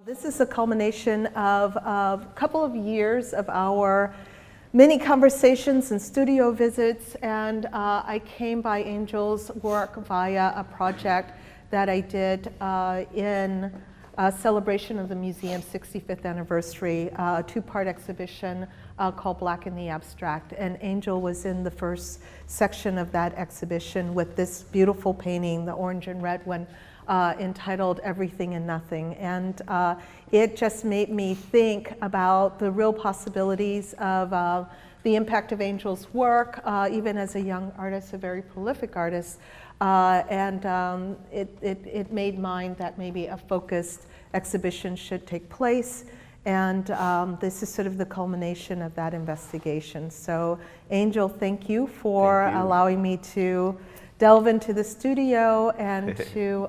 This is a culmination of a couple of years of our many conversations and studio visits, and I came by Angel's work via a project that I did in celebration of the museum's 65th anniversary, a two-part exhibition called Black in the Abstract. And Angel was in the first section of that exhibition with this beautiful painting, the orange and red one, entitled Everything and Nothing. And it just made me think about the real possibilities of the impact of Angel's work, even as a young artist, a very prolific artist. It made mine that maybe a focused exhibition should take place. And this is sort of the culmination of that investigation. So Angel, thank you for allowing me to delve into the studio and to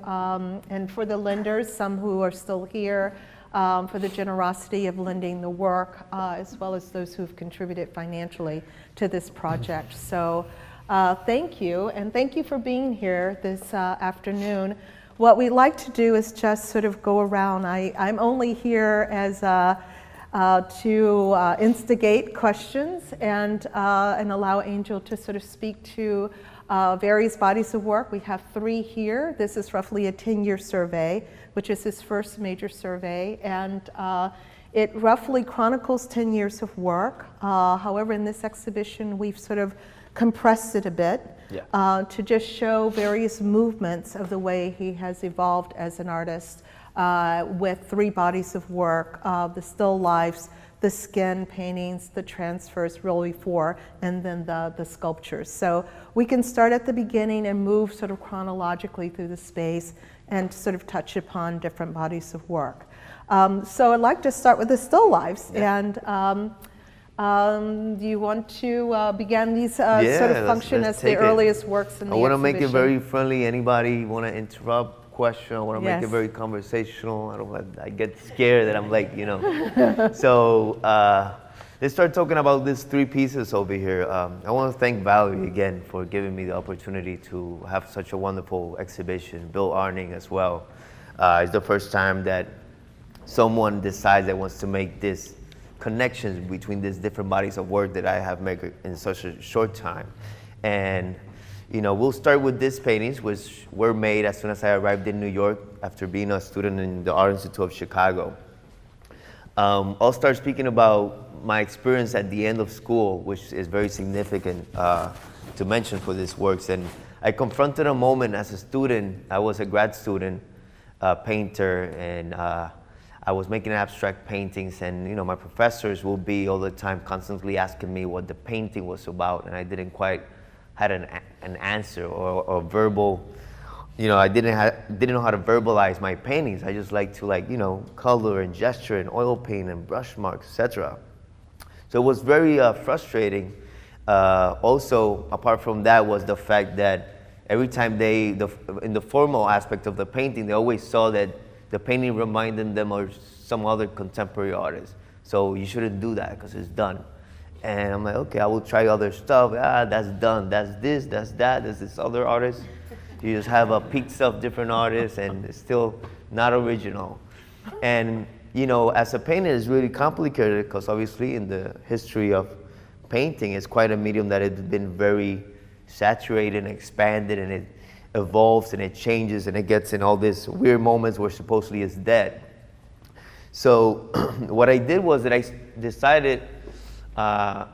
and for the lenders, some who are still here, for the generosity of lending the work, as well as those who have contributed financially to this project. So thank you, and thank you for being here this afternoon. What we like to do is just sort of go around. I'm only here as to instigate questions and allow Angel to sort of speak to various bodies of work. We have 3 here. This is roughly a 10-year survey, which is his first major survey, and it roughly chronicles 10 years of work. However, in this exhibition, we've sort of compressed it a bit to just show various movements of the way he has evolved as an artist with 3 bodies of work, the still lifes, the skin paintings, the transfers, really 4, and then the sculptures. So we can start at the beginning and move sort of chronologically through the space and sort of touch upon different bodies of work. So I'd like to start with the still lifes. And do you want to begin these sort of function as the earliest works in the exhibition? I want to make it very friendly. Anybody want to interrupt? Question. I want to make it very conversational. I get scared that I'm like, you know. So let's start talking about these 3 pieces over here. I want to thank Valerie again for giving me the opportunity to have such a wonderful exhibition. Bill Arning as well. It's the first time that someone decides that wants to make this connections between these different bodies of work that I have made in such a short time. And you know, we'll start with these paintings, which were made as soon as I arrived in New York after being a student in the Art Institute of Chicago. I'll start speaking about my experience at the end of school, which is very significant to mention for these works. And I confronted a moment as a student. I was a grad student, painter, and I was making abstract paintings, and you know, my professors will be all the time constantly asking me what the painting was about, and I didn't quite had an answer or verbal, you know, I didn't know how to verbalize my paintings. I just like to, like, you know, color and gesture and oil paint and brush marks, etc. So it was very frustrating. Also, apart from that, was the fact that every time in the formal aspect of the painting, they always saw that the painting reminded them of some other contemporary artist. So you shouldn't do that because it's done. And I'm like, okay, I will try other stuff. That's done. That's this, that's that. There's this other artist. You just have a pizza of different artists, and it's still not original. And you know, as a painter, it's really complicated because obviously in the history of painting, it's quite a medium that has been very saturated and expanded, and it evolves and it changes and it gets in all these weird moments where supposedly it's dead. So what I did was that I decided,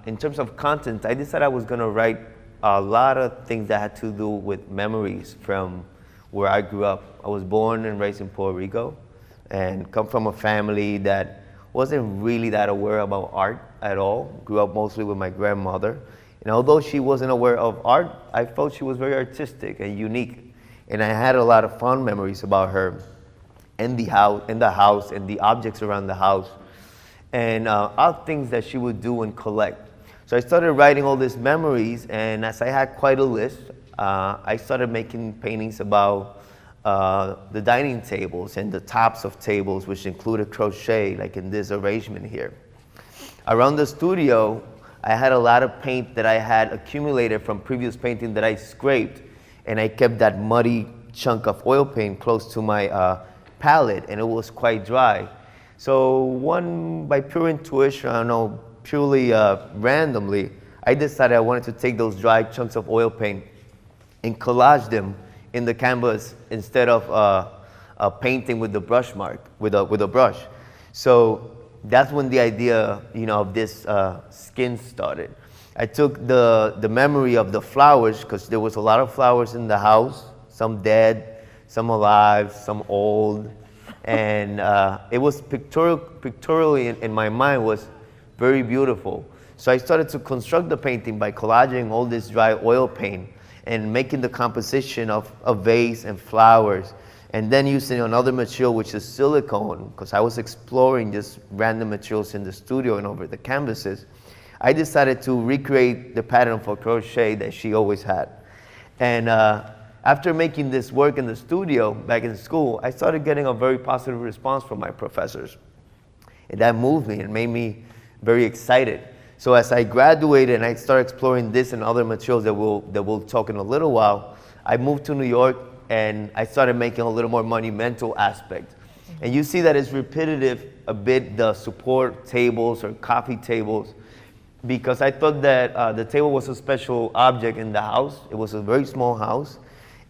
in terms of content, I decided I was going to write a lot of things that had to do with memories from where I grew up. I was born and raised in Puerto Rico and come from a family that wasn't really that aware about art at all. Grew up mostly with my grandmother. And although she wasn't aware of art, I felt she was very artistic and unique. And I had a lot of fond memories about her and the house and the objects around the house, and other things that she would do and collect. So I started writing all these memories, and as I had quite a list, I started making paintings about the dining tables and the tops of tables, which included crochet, like in this arrangement here. Around the studio, I had a lot of paint that I had accumulated from previous painting that I scraped, and I kept that muddy chunk of oil paint close to my palette, and it was quite dry. So by pure intuition, I don't know, purely randomly, I decided I wanted to take those dry chunks of oil paint and collage them in the canvas instead of painting with the brush mark, with a brush. So that's when the idea, of this skin started. I took the memory of the flowers, because there was a lot of flowers in the house, some dead, some alive, some old, and it was pictorially in my mind was very beautiful. So I started to construct the painting by collaging all this dry oil paint and making the composition of a vase and flowers, and then using another material, which is silicone, because I was exploring just random materials in the studio and over the canvases. I decided to recreate the pattern for crochet that she always had. And after making this work in the studio back in school, I started getting a very positive response from my professors. And that moved me and made me very excited. So as I graduated and I started exploring this and other materials that we'll talk in a little while, I moved to New York and I started making a little more monumental aspect. And you see that it's repetitive a bit, the support tables or coffee tables, because I thought that the table was a special object in the house. It was a very small house,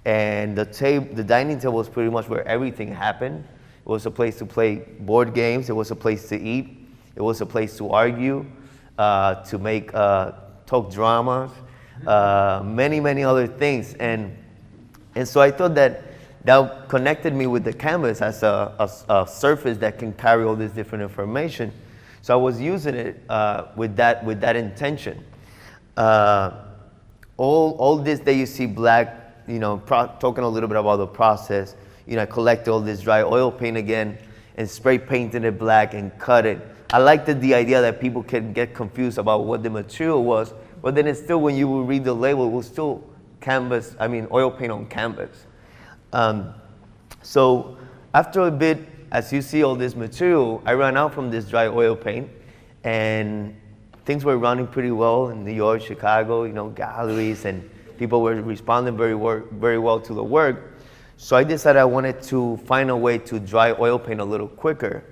and the dining table was pretty much where everything happened. It was a place to play board games. It was a place to eat. It was a place to argue, to make talk dramas, many other things. And so I thought that connected me with the canvas as a surface that can carry all this different information. So I was using it with that intention. All this that you see black, talking a little bit about the process. I collected all this dry oil paint again and spray painted it black and cut it. I liked the idea that people can get confused about what the material was, but then it's still, when you will read the label, it was still oil paint on canvas. So after a bit, as you see all this material, I ran out from this dry oil paint, and things were running pretty well in New York, Chicago, galleries, and people were responding very well to the work. So I decided I wanted to find a way to dry oil paint a little quicker.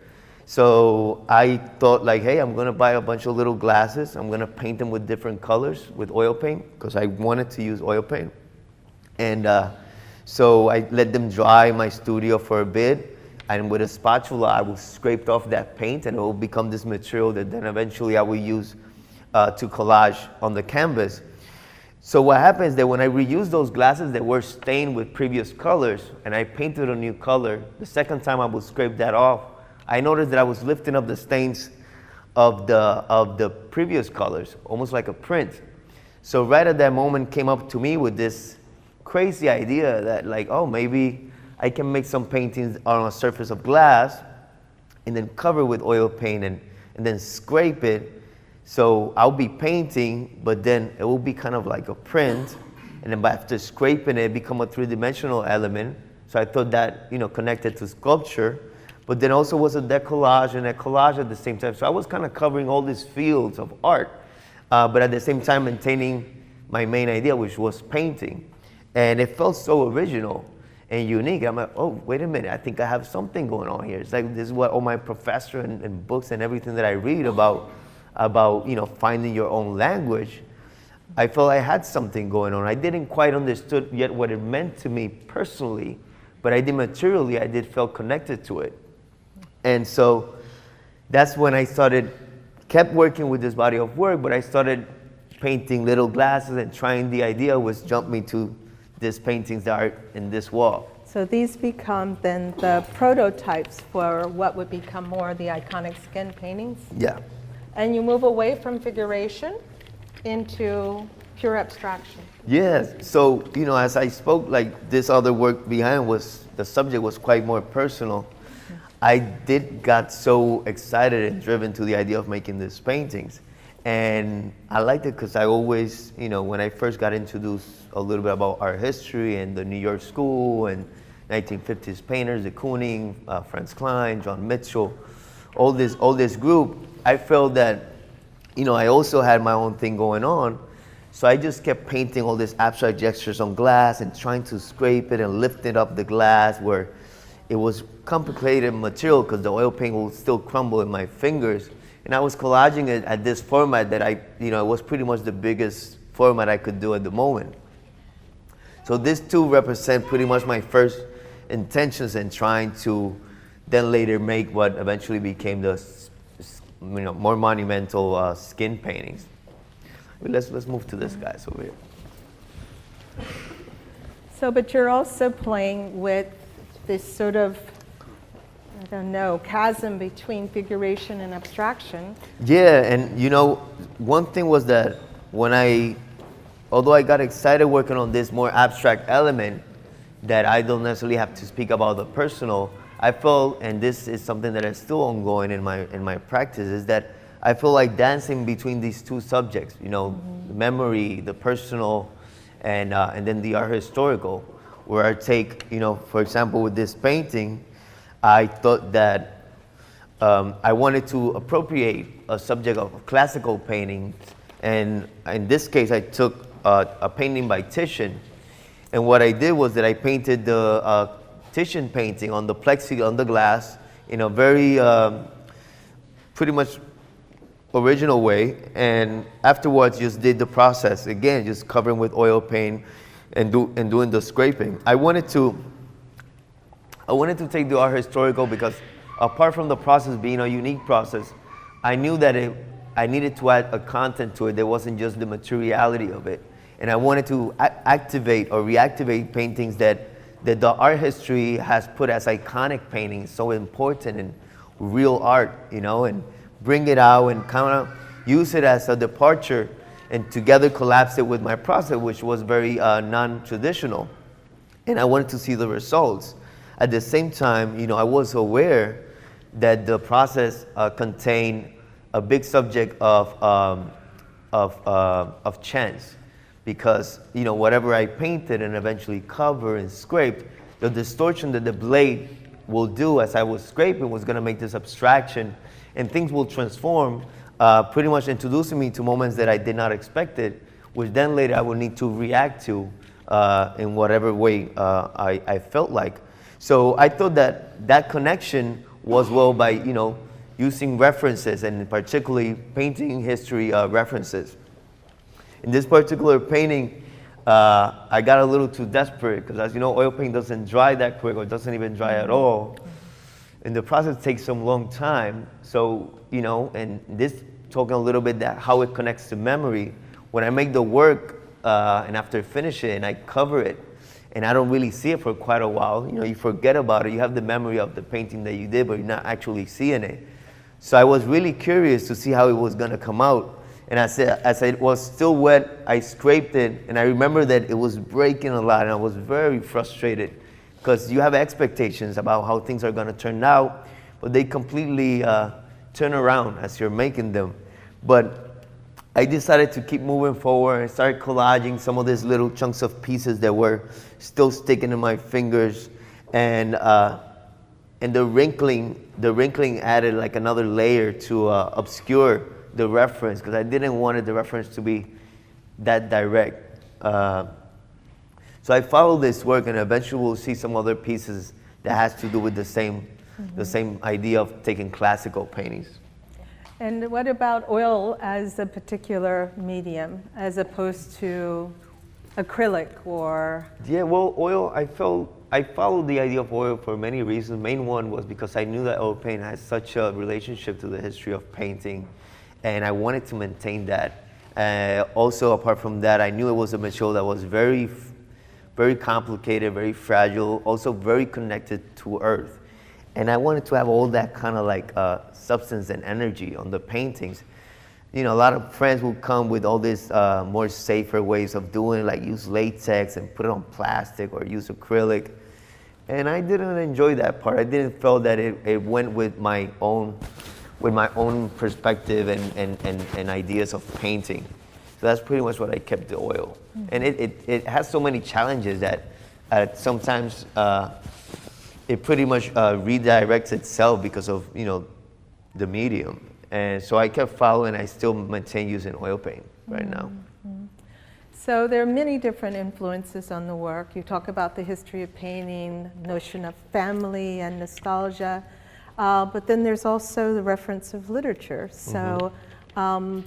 So I thought, hey, I'm gonna buy a bunch of little glasses. I'm gonna paint them with different colors with oil paint, because I wanted to use oil paint. And so I let them dry in my studio for a bit. And with a spatula, I will scrape off that paint, and it will become this material that then eventually I will use to collage on the canvas. So what happens is that when I reuse those glasses that were stained with previous colors, and I painted a new color, the second time I would scrape that off, I noticed that I was lifting up the stains of the previous colors, almost like a print. So right at that moment came up to me with this crazy idea that maybe I can make some paintings on a surface of glass and then cover with oil paint and then scrape it. So I'll be painting, but then it will be kind of like a print. And then after scraping it, become a three-dimensional element. So I thought that, connected to sculpture, but then also was a decollage and a collage at the same time. So I was kind of covering all these fields of art, but at the same time maintaining my main idea, which was painting. And it felt so original and unique. I'm like, oh, wait a minute, I think I have something going on here. It's like, this is what all my professor and books and everything that I read about finding your own language. I felt I had something going on. I didn't quite understood yet what it meant to me personally, but I did feel connected to it. And so that's when I kept working with this body of work, but I started painting little glasses and trying. The idea was jump me to these paintings that are in this wall. So these become then the prototypes for what would become more the iconic skin paintings? Yeah. And you move away from figuration into pure abstraction. Yes. So, as I spoke, this other work behind the subject was quite more personal. I got so excited and driven to the idea of making these paintings. And I liked it because I always, when I first got introduced a little bit about art history and the New York school and 1950s painters, de Kooning, Franz Klein, John Mitchell, all this group, I felt that, I also had my own thing going on. So I just kept painting all these abstract gestures on glass and trying to scrape it and lifting up the glass where it was complicated material because the oil paint will still crumble in my fingers. And I was collaging it at this format that it was pretty much the biggest format I could do at the moment. So these two represent pretty much my first intentions in trying to then later make what eventually became the more monumental skin paintings. Let's move to this guy over here. So, but you're also playing with this sort of, I don't know, chasm between figuration and abstraction. Yeah, and one thing was that although I got excited working on this more abstract element, that I don't necessarily have to speak about the personal, I felt, and this is something that is still ongoing in my practice, is that I feel like dancing between these two subjects, the memory, the personal, and then the art historical, where I take, for example, with this painting, I thought that I wanted to appropriate a subject of classical paintings, and in this case, I took a painting by Titian, and what I did was that I painted the Titian painting on the plexi, on the glass, in a very pretty much original way, and afterwards just did the process again, just covering with oil paint and doing the scraping. I wanted to take the art historical because apart from the process being a unique process, I knew that I needed to add a content to it that wasn't just the materiality of it, and I wanted to activate or reactivate paintings that the art history has put as iconic paintings, so important in real art, and bring it out and kind of use it as a departure and together collapse it with my process, which was very non-traditional. And I wanted to see the results. At the same time, I was aware that the process contained a big subject of chance, because whatever I painted and eventually covered and scraped, the distortion that the blade will do as I was scraping was going to make this abstraction, and things will transform, pretty much introducing me to moments that I did not expect it, which then later I would need to react to in whatever way I felt like. So I thought that connection was well by using references, and particularly painting history references. In this particular painting, I got a little too desperate because, as you know, oil paint doesn't dry that quick, or it doesn't even dry at all. And the process takes some long time. So, and this talking a little bit that how it connects to memory. When I make the work and after I finish it and I cover it, and I don't really see it for quite a while, you forget about it. You have the memory of the painting that you did, but you're not actually seeing it. So I was really curious to see how it was going to come out. And as it was still wet, I scraped it, and I remember that it was breaking a lot, and I was very frustrated because you have expectations about how things are going to turn out, but they completely turn around as you're making them. But I decided to keep moving forward and started collaging some of these little chunks of pieces that were still sticking in my fingers, and the wrinkling added like another layer to obscure the reference, because I didn't want the reference to be that direct. So I followed this work, and eventually we'll see some other pieces that has to do with the same idea of taking classical paintings. And what about oil as a particular medium, as opposed to acrylic or? Yeah, well, oil, I followed the idea of oil for many reasons. Main one was because I knew that oil paint has such a relationship to the history of painting, and I wanted to maintain that. Also, apart from that, I knew it was a material that was very, very complicated, very fragile, also very connected to earth. And I wanted to have all that kind of like substance and energy on the paintings. A lot of friends will come with all these more safer ways of doing it, like use latex and put it on plastic or use acrylic. And I didn't enjoy that part. I didn't feel that it went with my own perspective and ideas of painting. So that's pretty much what I kept the oil. Mm-hmm. And it has so many challenges that sometimes it pretty much redirects itself because of the medium. And so I kept following. I still maintain using oil paint right now. So there are many different influences on the work. You talk about the history of painting, notion of family and nostalgia, but then there's also the reference of literature. So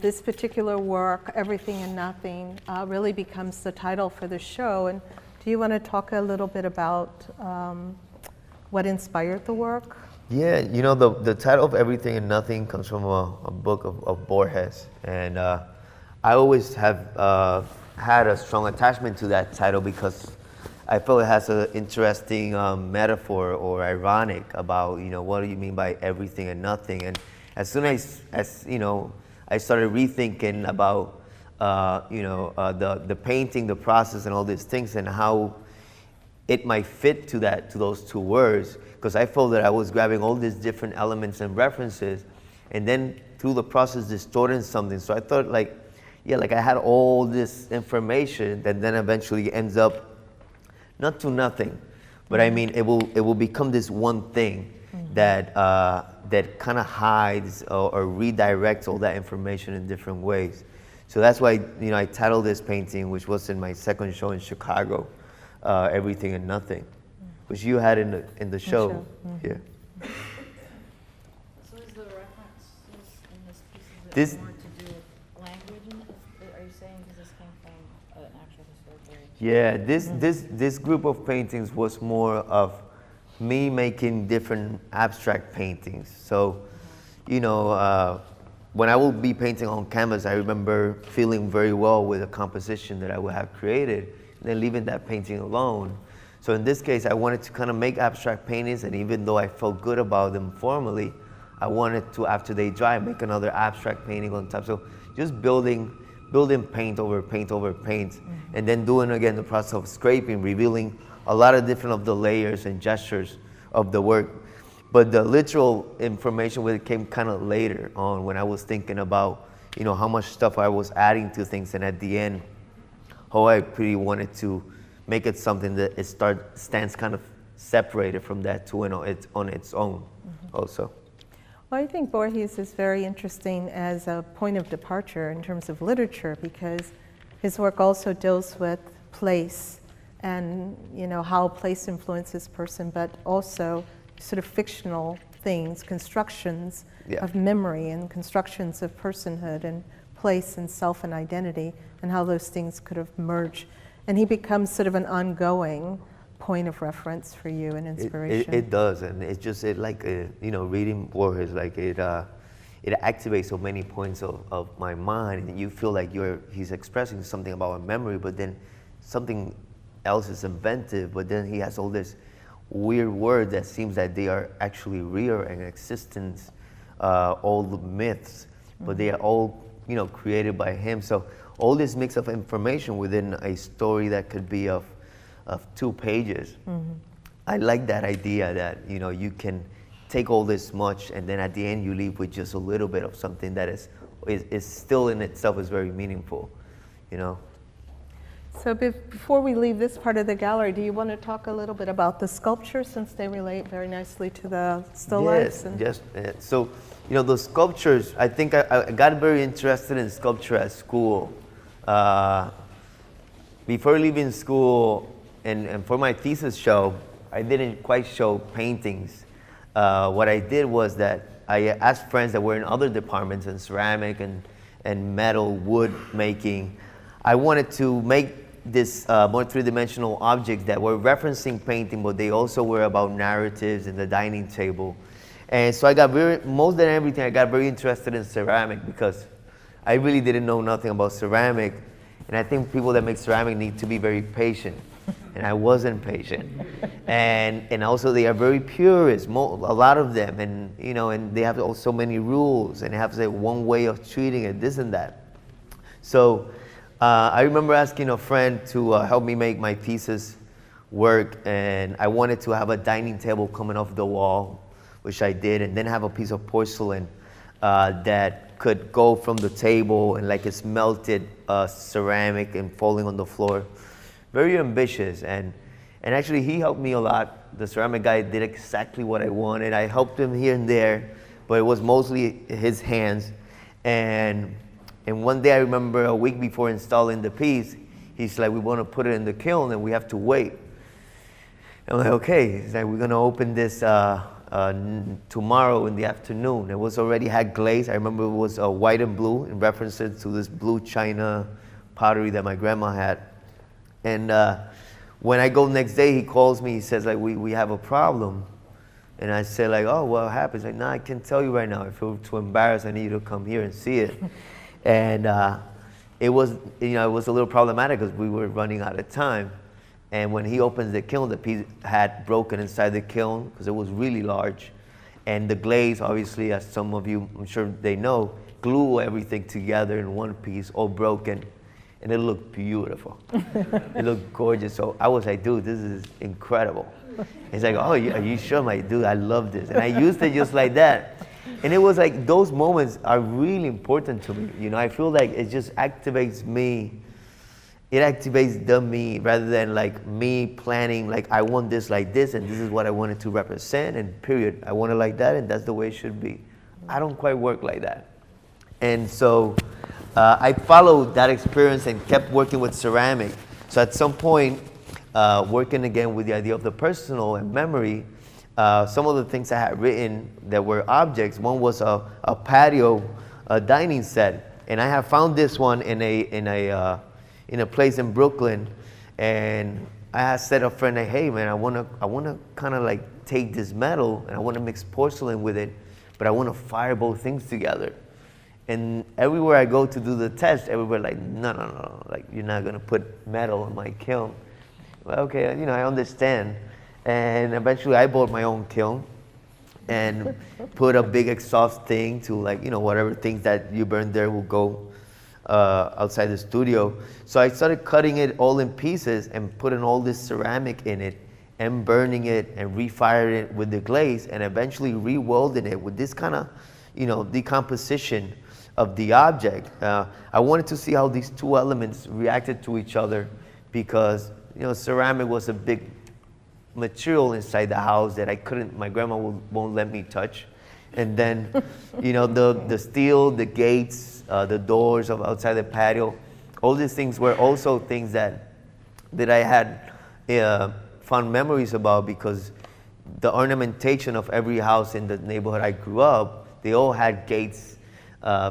this particular work, Everything and Nothing, really becomes the title for the show. And do you want to talk a little bit about what inspired the work? Yeah, you know, the title of Everything and Nothing comes from a book of Borges. And I always have had a strong attachment to that title because I feel it has an interesting metaphor or ironic about, you know, what do you mean by everything and nothing? And as soon as you know, I started rethinking about, the painting, the process and all these things and how it might fit to those two words, because I felt that I was grabbing all these different elements and references and then through the process distorting something. So I thought like I had all this information that then eventually ends up not to nothing, but I mean, it will become this one thing that kind of hides or redirects all that information in different ways. So that's why, you know, I titled this painting, which was in my second show in Chicago, Everything and Nothing, which you had in the show. Yeah. So is the references in this piece, is it more to do with language? Are you saying because this came from an actual historical? Yeah, this group of paintings was more of me making different abstract paintings. So, you know, when I would be painting on canvas, I remember feeling very well with the composition that I would have created, and then leaving that painting alone. So in this case, I wanted to kind of make abstract paintings, and even though I felt good about them formally, I wanted to, after they dry, make another abstract painting on top. So just building paint over paint over paint, and then doing again the process of scraping, revealing a lot of different of the layers and gestures of the work. But the literal information came kind of later on when I was thinking about, you know, how much stuff I was adding to things, and at the end, how I pretty wanted to make it something that stands kind of separated from that too, and on its own also. Well, I think Borges is very interesting as a point of departure in terms of literature, because his work also deals with place and, you know, how place influences person, but also sort of fictional things, constructions of memory and constructions of personhood and place and self and identity, and how those things could have merged. And he becomes sort of an ongoing point of reference for you and inspiration. It does, and it's just you know, reading Borges, like it activates so many points of my mind, and you feel like he's expressing something about a memory, but then something else is inventive, but then he has all this weird word that seems that they are actually real and existence, all the myths, but they are all, you know, created by him. So all this mix of information within a story that could be of 2 pages. I like that idea that, you know, you can take all this much and then at the end you leave with just a little bit of something that is still in itself is very meaningful, you know. So before we leave this part of the gallery, do you want to talk a little bit about the sculptures, since they relate very nicely to the still lifes? Yes, so, you know, the sculptures, I think I got very interested in sculpture at school. Before leaving school and for my thesis show, I didn't quite show paintings. What I did was that I asked friends that were in other departments in ceramic and metal, wood making. I wanted to make this more three-dimensional objects that were referencing painting, but they also were about narratives and the dining table. And so I got most than everything, I got very interested in ceramic because I really didn't know nothing about ceramic. And I think people that make ceramic need to be very patient. And I wasn't patient. And also they are very purist, a lot of them. And, you know, and they have so many rules and they have like one way of treating it, this and that. So I remember asking a friend to help me make my thesis work, and I wanted to have a dining table coming off the wall, which I did, and then have a piece of porcelain that could go from the table and like it's melted ceramic and falling on the floor. Very ambitious, and actually he helped me a lot. The ceramic guy did exactly what I wanted. I helped him here and there, but it was mostly his hands. And one day I remember a week before installing the piece, He's like, we want to put it in the kiln and we have to wait. I'm like, okay. He's like, we're going to open this tomorrow in the afternoon. It was already had glaze. I remember it was white and blue in reference to this blue china pottery that my grandma had. And when I go next day, he calls me. He says, like, we have a problem. And I said, like, oh, what happened? He's like, no, I can't tell you right now. I feel too embarrassed. I need you to come here and see it. And it was, it was a little problematic because we were running out of time. And when he opens the kiln, the piece had broken inside the kiln because it was really large. And the glaze, obviously, as some of you, I'm sure they know, glue everything together in one piece, all broken. And it looked beautiful. It looked gorgeous. So I was like, dude, this is incredible. He's like, oh, are you sure? I'm like, dude, I love this. And I used it just like that. And it was like, those moments are really important to me. I feel like it just activates me. It activates the me rather than like me planning, like I want this like this and this is what I want it to represent and period. I want it like that and that's the way it should be. I don't quite work like that. And so I followed that experience and kept working with ceramic. So at some point, working again with the idea of the personal and memory, some of the things I had written that were objects, one was a patio, a dining set. And I have found this one in a place in Brooklyn. And I had said to a friend, like, hey man, I wanna kind of like take this metal and I wanna mix porcelain with it, but I wanna fire both things together. And everywhere I go to do the test, everywhere like, no, like you're not gonna put metal in my kiln. Well, okay, I understand. And eventually I bought my own kiln and put a big exhaust thing to like, whatever things that you burn there will go outside the studio. So I started cutting it all in pieces and putting all this ceramic in it and burning it and refiring it with the glaze and eventually re-welding it with this kind of, decomposition of the object. I wanted to see how these two elements reacted to each other because, ceramic was a big material inside the house that my grandma won't let me touch. And then, the steel, the gates, the doors of outside the patio, all these things were also things that I had fond memories about because the ornamentation of every house in the neighborhood I grew up, they all had gates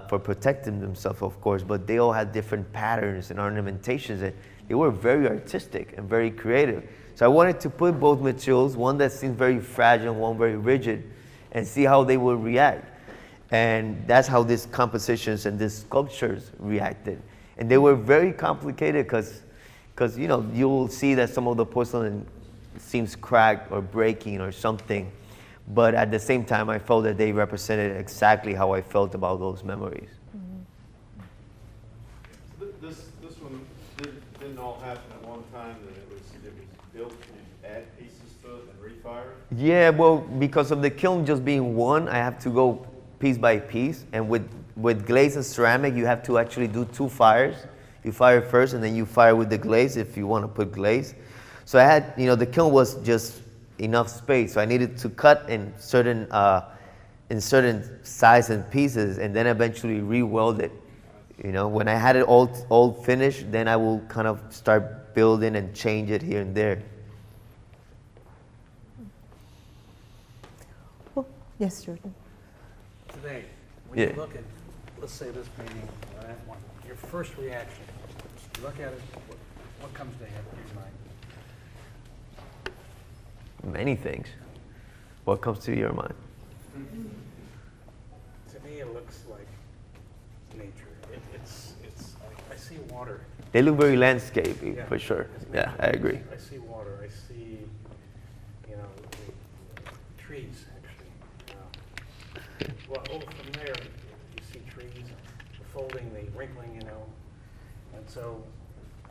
for protecting themselves, of course, but they all had different patterns and ornamentations, and they were very artistic and very creative. So I wanted to put both materials, one that seemed very fragile, one very rigid, and see how they would react. And that's how these compositions and these sculptures reacted. And they were very complicated because you'll see that some of the porcelain seems cracked or breaking or something. But at the same time, I felt that they represented exactly how I felt about those memories. So this one didn't all happen at one time, that it was built, you add pieces to it and refire it? Yeah, well, because of the kiln just being one, I have to go piece by piece. And with glaze and ceramic, you have to actually do two fires. You fire first and then you fire with the glaze if you want to put glaze. So I had, the kiln was just enough space, so I needed to cut in certain size and pieces, and then eventually re-weld it. When I had it all finished, then I will kind of start building and change it here and there. Well, yes, Jordan. Today, when you look at, let's say this painting, that one, your first reaction, you look at it, what comes to your mind? Many things. What comes to your mind? To me, it looks like nature. It's I see water. They look very landscapey, for sure. Yeah, I agree. I see water. I see, the trees, actually. Well, over from there, you see trees, the folding, the wrinkling, and so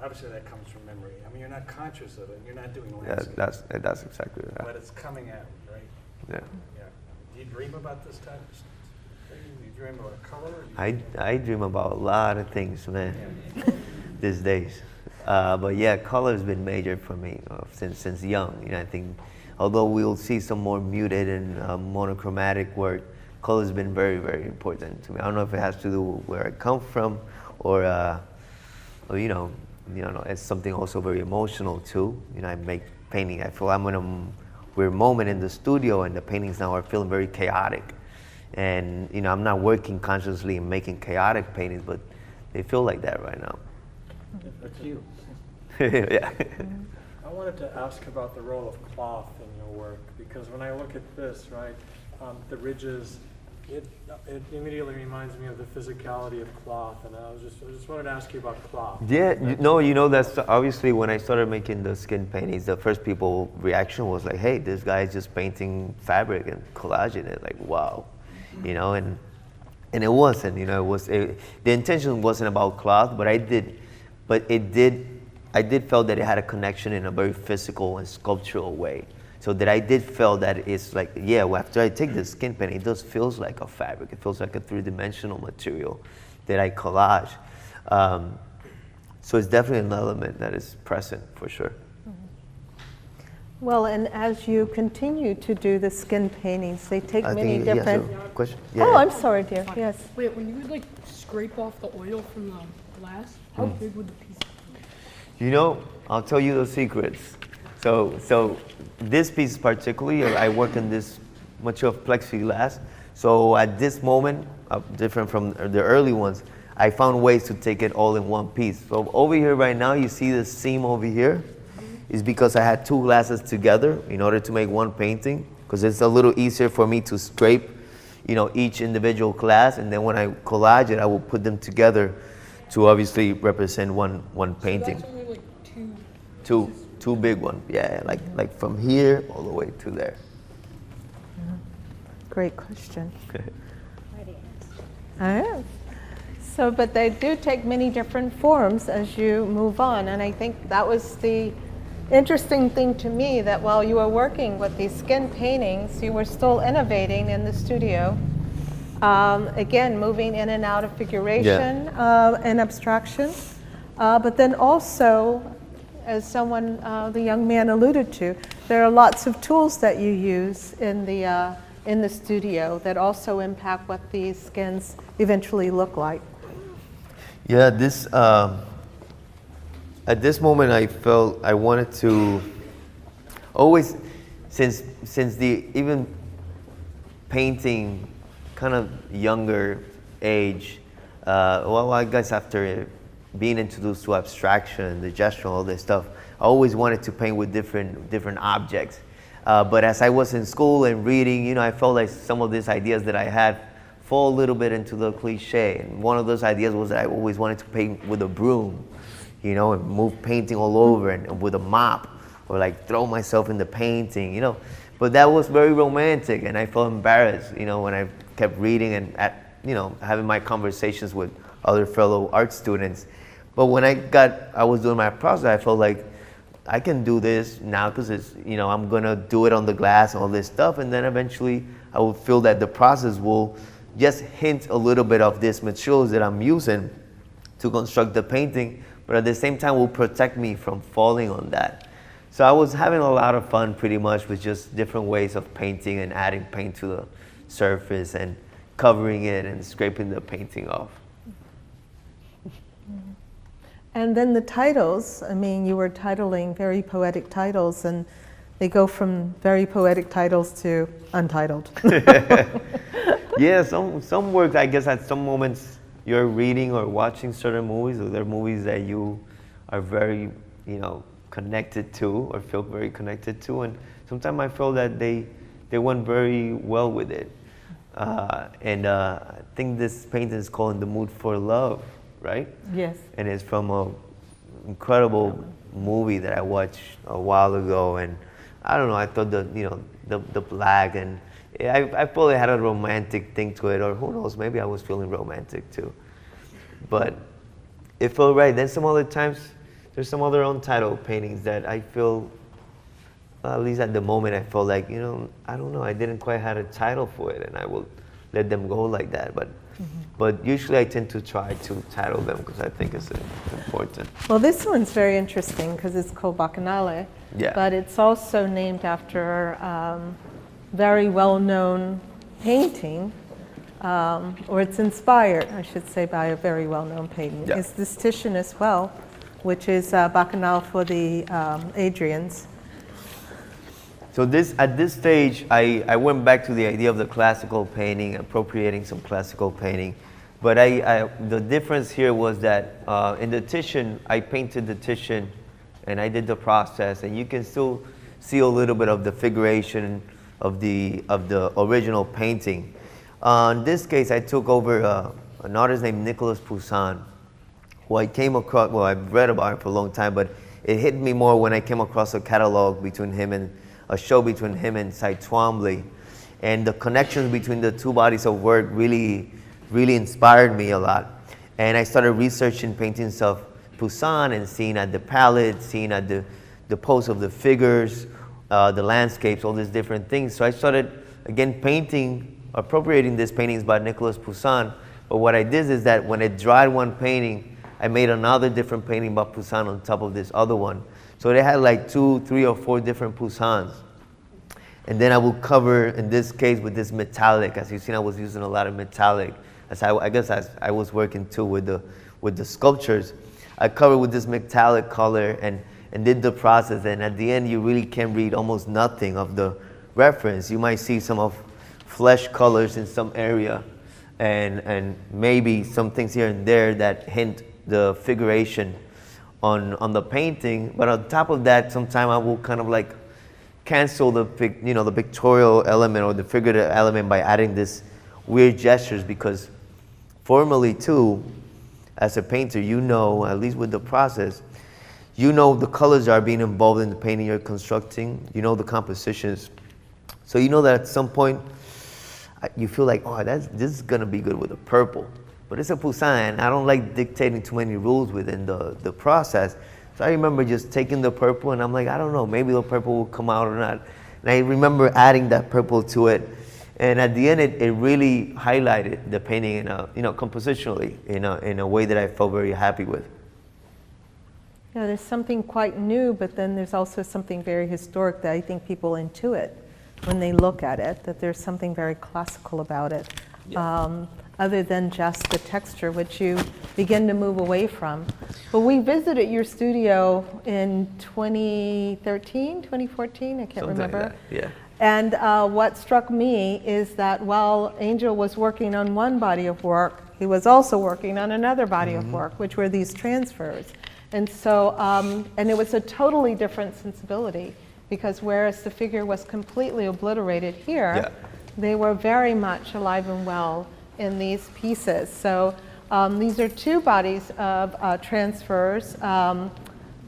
obviously that comes from memory. I mean, you're not conscious of it. You're not doing landscape. Yeah, that's exactly that. But it's coming out, right? Yeah. Yeah. Do you dream about this type of thing? Do you dream about color? I dream about a lot of things, man, these days. But yeah, color has been major for me since young. I think although we'll see some more muted and monochromatic work, color has been very, very important to me. I don't know if it has to do with where I come from or you know, it's something also very emotional too. You know, I make painting. I feel I'm in a weird moment in the studio, and the paintings now are feeling very chaotic. And you know, I'm not working consciously and making chaotic paintings, but they feel like that right now. That's you. Yeah. I wanted to ask about the role of cloth in your work, because when I look at this, right, the ridges, it immediately reminds me of the physicality of cloth, and I just wanted to ask you about cloth. Yeah, you know, that's obviously when I started making the skin paintings, the first people reaction was like, hey, this guy is just painting fabric and collaging it, like, wow, you know, and it wasn't, you know, the intention wasn't about cloth, but I did felt that it had a connection in a very physical and sculptural way. So that I did feel that it's like, yeah, well, after I take the skin painting, it just feels like a fabric. It feels like a three-dimensional material that I collage. So it's definitely an element that is present for sure. Well, and as you continue to do the skin paintings, they take I many think, yeah, different... so question? Oh, Yeah. I'm sorry, dear, yes. Wait, when you would like scrape off the oil from the glass, how big would the piece be? You know, I'll tell you the secrets. So this piece particularly, I work in this material of plexiglass. So at this moment, different from the early ones, I found ways to take it all in one piece. So over here right now, you see the seam over here is because I had two glasses together in order to make one painting, because it's a little easier for me to scrape, you know, each individual glass, and then when I collage it, I will put them together to obviously represent one painting. So that's only like Two big ones, yeah, like from here all the way to there. Great question. I am. So, but they do take many different forms as you move on, and I think that was the interesting thing to me, that while you were working with these skin paintings, you were still innovating in the studio. Again, moving in and out of figuration and abstraction, but then also, as someone, the young man alluded to, there are lots of tools that you use in the studio that also impact what these skins eventually look like. Yeah, this at this moment I felt I wanted to always, since the even painting kind of younger age, well, I guess after being introduced to abstraction, the gesture, all this stuff, I always wanted to paint with different objects. But as I was in school and reading, you know, I felt like some of these ideas that I had fall a little bit into the cliche. And one of those ideas was that I always wanted to paint with a broom, you know, and move painting all over, and with a mop, or like throw myself in the painting, you know. But that was very romantic, and I felt embarrassed, you know, when I kept reading and you know, having my conversations with other fellow art students. But when I was doing my process, I felt like I can do this now because it's, you know, I'm gonna do it on the glass and all this stuff, and then eventually I will feel that the process will just hint a little bit of these materials that I'm using to construct the painting, but at the same time will protect me from falling on that. So I was having a lot of fun pretty much with just different ways of painting and adding paint to the surface and covering it and scraping the painting off. And then the titles, I mean, you were titling very poetic titles, and they go from very poetic titles to untitled. Yeah, some works, I guess at some moments you're reading or watching certain movies, or there are movies that you are very, you know, connected to or feel very connected to, and sometimes I feel that they went very well with it. And I think this painting is called In the Mood for Love, right? Yes. And it's from an incredible movie that I watched a while ago, and I don't know, I thought the black, and I probably had a romantic thing to it, or who knows, maybe I was feeling romantic too. But it felt right. Then some other times, there's some other untitled paintings that I feel, well, at least at the moment, I felt like, you know, I don't know, I didn't quite have a title for it, and I will let them go like that. But usually I tend to try to title them because I think it's important. Well, this one's very interesting because it's called Bacchanal, but it's also named after a very well-known painting, or it's inspired, I should say, by a very well-known painting. Yeah. It's this Titian as well, which is bacchanal for the Adrians. So at this stage, I went back to the idea of the classical painting, appropriating some classical painting. But the difference here was that in the Titian, I painted the Titian and I did the process, and you can still see a little bit of the figuration of the original painting. In this case, I took over an artist named Nicolas Poussin, who I came across, well, I've read about him for a long time, but it hit me more when I came across a catalog between him and a show between him and Cy Twombly. And the connections between the two bodies of work really inspired me a lot. And I started researching paintings of Poussin and seeing at the palette, seeing at the pose of the figures, the landscapes, all these different things. So I started, again, appropriating these paintings by Nicolas Poussin. But what I did is that when I dried one painting, I made another different painting by Poussin on top of this other one. So they had like 2, 3, or 4 different Poussins. And then I will cover, in this case, with this metallic. As you've seen, I was using a lot of metallic. I guess as I was working too with the sculptures. I covered with this metallic color and did the process. And at the end, you really can read almost nothing of the reference. You might see some of flesh colors in some area and maybe some things here and there that hint the figuration on the painting. But on top of that, sometimes I will kind of like cancel the pictorial element or the figurative element by adding this weird gestures, because formally too, as a painter, you know, at least with the process, you know the colors are being involved in the painting you're constructing, you know the compositions. So you know that at some point, you feel like, oh, this is gonna be good with the purple. But it's a Poussin, I don't like dictating too many rules within the process. So I remember just taking the purple and I'm like, I don't know, maybe the purple will come out or not. And I remember adding that purple to it. And at the end, it really highlighted the painting in compositionally in a way that I felt very happy with. Yeah, there's something quite new, but then there's also something very historic that I think people intuit when they look at it, that there's something very classical about it, other than just the texture, which you begin to move away from. But we visited your studio in 2013, 2014, I can't remember. Like that. Yeah. And what struck me is that while Angel was working on one body of work, he was also working on another body of work, which were these transfers. And so, and it was a totally different sensibility, because whereas the figure was completely obliterated here, they were very much alive and well in these pieces. So these are 2 bodies of transfers, the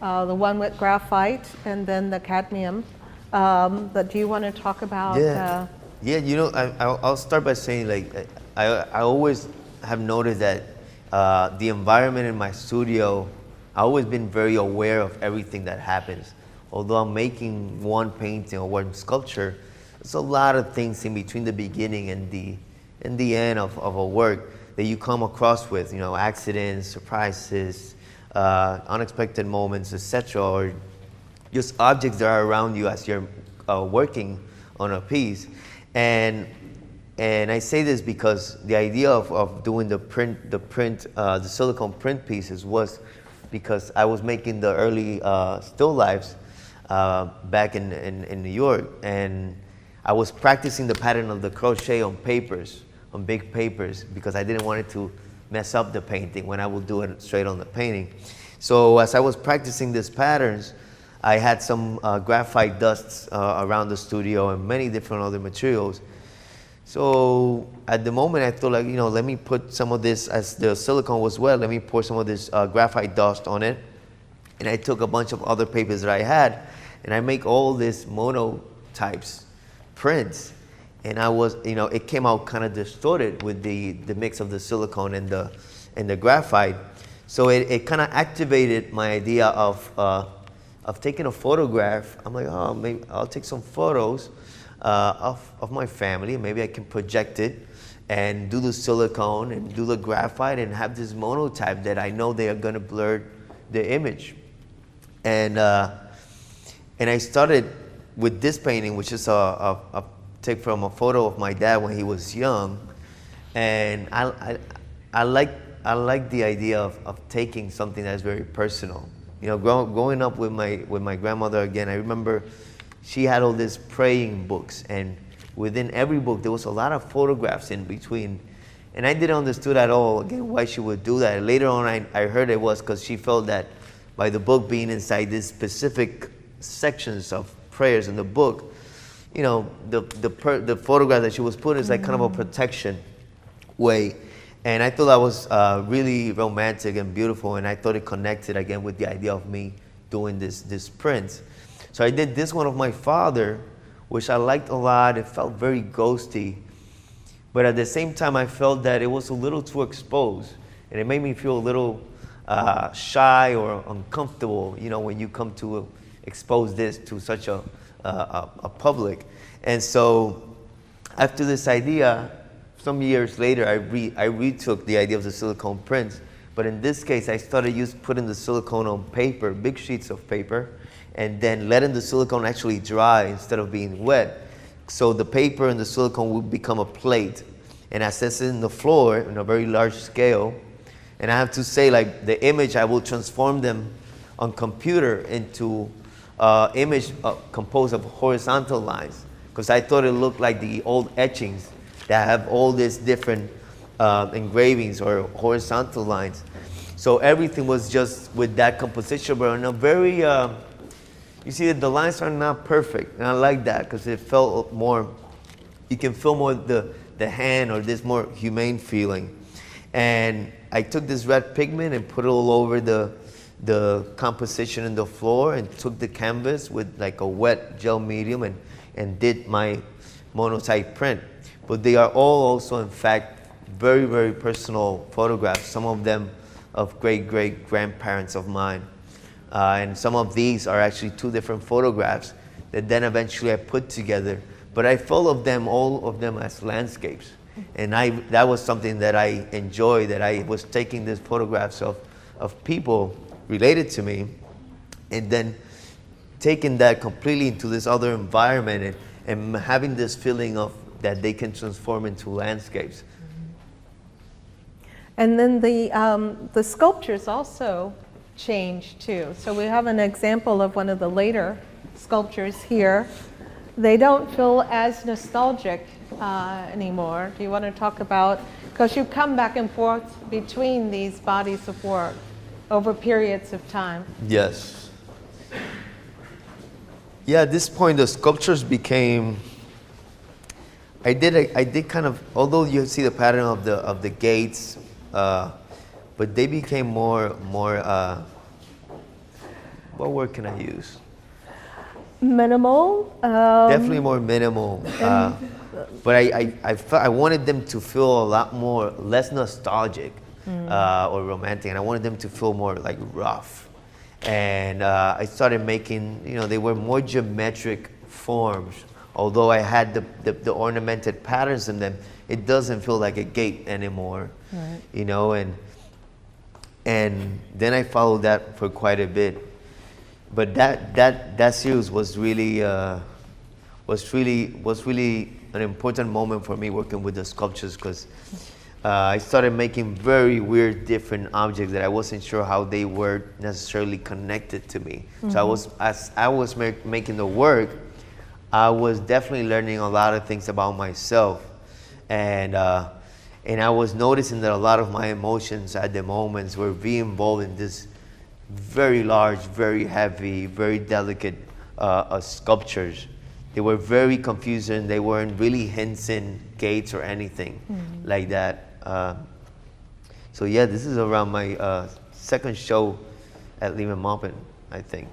one with graphite and then the cadmium. But do you want to talk about? I'll start by saying, like, I always have noticed that the environment in my studio, I've always been very aware of everything that happens. Although I'm making one painting or one sculpture, there's a lot of things in between the beginning and the end of a work that you come across with, accidents, surprises, unexpected moments, etc., or just objects that are around you as you're working on a piece. And I say this because the idea of doing the silicone print pieces was because I was making the early still lifes back in New York, and I was practicing the pattern of the crochet on papers, on big papers, because I didn't want it to mess up the painting when I would do it straight on the painting. So as I was practicing these patterns, I had some graphite dusts around the studio and many different other materials. So at the moment I thought, like, let me put some of this, as the silicone was wet, let me pour some of this graphite dust on it. And I took a bunch of other papers that I had, and I make all these monotypes prints. And I was, it came out kind of distorted with the mix of the silicone and the graphite. So it kind of activated my idea of taking a photograph. I'm like, oh, maybe I'll take some photos of my family. Maybe I can project it and do the silicone and do the graphite and have this monotype that I know they are going to blur the image. And I started with this painting, which is a take from a photo of my dad when he was young. And I like the idea of taking something that's very personal You know, growing up with my grandmother again, I remember she had all these praying books, and within every book there was a lot of photographs in between. And I didn't understand at all, again, why she would do that. Later on, I heard it was because she felt that by the book being inside these specific sections of prayers in the book, you know, the photograph that she was putting is like kind of a protection way. And I thought that was really romantic and beautiful, and I thought it connected again with the idea of me doing this print. So I did this one of my father, which I liked a lot. It felt very ghosty. But at the same time, I felt that it was a little too exposed, and it made me feel a little shy or uncomfortable, you know, when you come to expose this to such a public. And so after this idea, some years later, I retook the idea of the silicone prints. But in this case, I started putting the silicone on paper, big sheets of paper, and then letting the silicone actually dry instead of being wet. So the paper and the silicone would become a plate, and I set it in the floor in a very large scale. And I have to say, like, the image, I will transform them on computer into image composed of horizontal lines, because I thought it looked like the old etchings that have all these different engravings or horizontal lines. So everything was just with that composition, but in a very you see that the lines are not perfect, and I like that because it felt more, you can feel more the hand or this more humane feeling. And I took this red pigment and put it all over the composition in the floor, and took the canvas with like a wet gel medium and did my monotype print. But they are all also, in fact, very, very personal photographs, some of them of great-great-grandparents of mine. And some of these are actually two different photographs that then eventually I put together. But I all of them as landscapes. And that was something that I enjoyed, that I was taking these photographs of people related to me, and then taking that completely into this other environment, and having this feeling of that they can transform into landscapes. And then the sculptures also change too. So we have an example of one of the later sculptures here. They don't feel as nostalgic anymore. Do you want to talk about, because you come back and forth between these bodies of work over periods of time? Yes. Yeah, at this point the sculptures became, I did kind of, although you see the pattern of the gates, but they became more what word can I use? Minimal. Definitely more minimal. But I wanted them to feel a lot more, less nostalgic or romantic, and I wanted them to feel more like rough. And I started making, they were more geometric forms. Although I had the ornamented patterns in them, it doesn't feel like a gate anymore. Right. And then I followed that for quite a bit. But that series was really an important moment for me working with the sculptures, because I started making very weird different objects that I wasn't sure how they were necessarily connected to me. Mm-hmm. So as I was making the work, I was definitely learning a lot of things about myself, and I was noticing that a lot of my emotions at the moments were being involved in this very large, very heavy, very delicate sculptures. They were very confusing. They weren't really hinting gates or anything like that. So yeah, this is around my second show at Lehman Maupin, I think.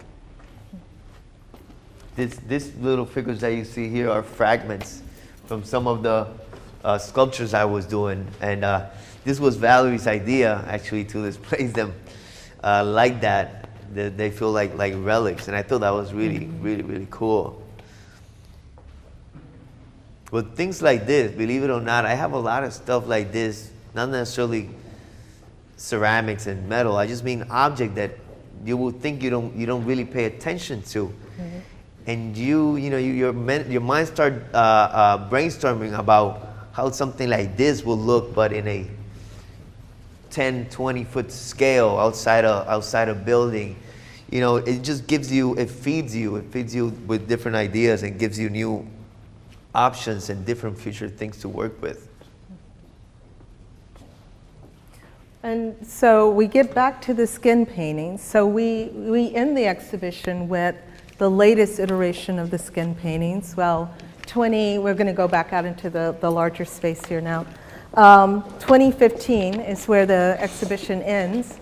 These little figures that you see here are fragments from some of the sculptures I was doing, and this was Valerie's idea actually to display them like that. They feel like relics, and I thought that was really, really, really cool. With things like this, believe it or not, I have a lot of stuff like this, not necessarily ceramics and metal. I just mean object that you would think you don't really pay attention to. Mm-hmm. And your mind start brainstorming about how something like this will look, but in a 10, 20 foot scale outside a building. you know, it just gives you, it feeds you with different ideas and gives you new options and different future things to work with. And so we get back to the skin paintings. So we end the exhibition with the latest iteration of the skin paintings. Well, we're going to go back out into the larger space here now. 2015 is where the exhibition ends.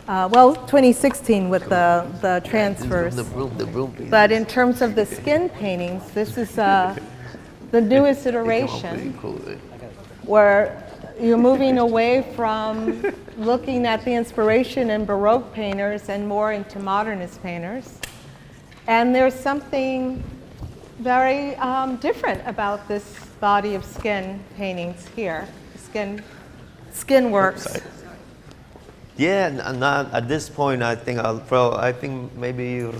Well, 2016 with the transfers. The room, please. But in terms of the skin paintings, this is the newest iteration where you're moving away from looking at the inspiration in Baroque painters and more into modernist painters. And there's something very different about this body of skin paintings here, skin works. Yeah, not at this point. I think maybe a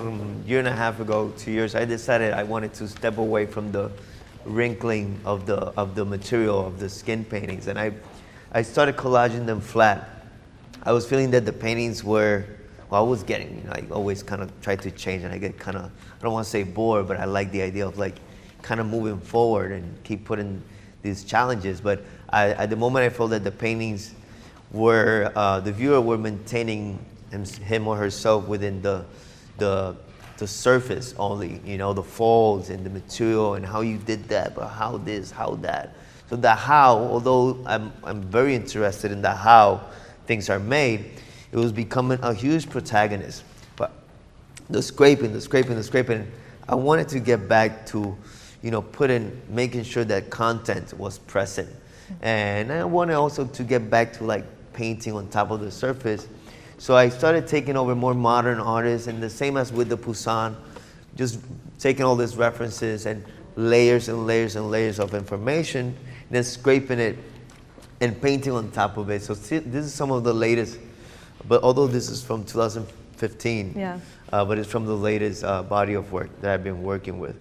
year and a half ago, 2 years, I decided I wanted to step away from the wrinkling of the material of the skin paintings, and I started collaging them flat. I was feeling that the paintings were, well, I was getting, you know, I always kind of try to change, and I get kind of, I don't want to say bored, but I like the idea of like kind of moving forward and keep putting these challenges. But at the moment I felt that the paintings were, the viewer were maintaining him or herself within the surface only, you know, the folds and the material and how you did that, but how this, how that. So the how, although I'm very interested in the how things are made, it was becoming a huge protagonist. But the scraping, I wanted to get back to, you know, making sure that content was present. And I wanted also to get back to like painting on top of the surface. So I started taking over more modern artists, and the same as with the Poussin, just taking all these references and layers and layers and layers of information, and then scraping it and painting on top of it. So this is some of the latest, but although this is from 2015, yeah. But it's from the latest body of work that I've been working with.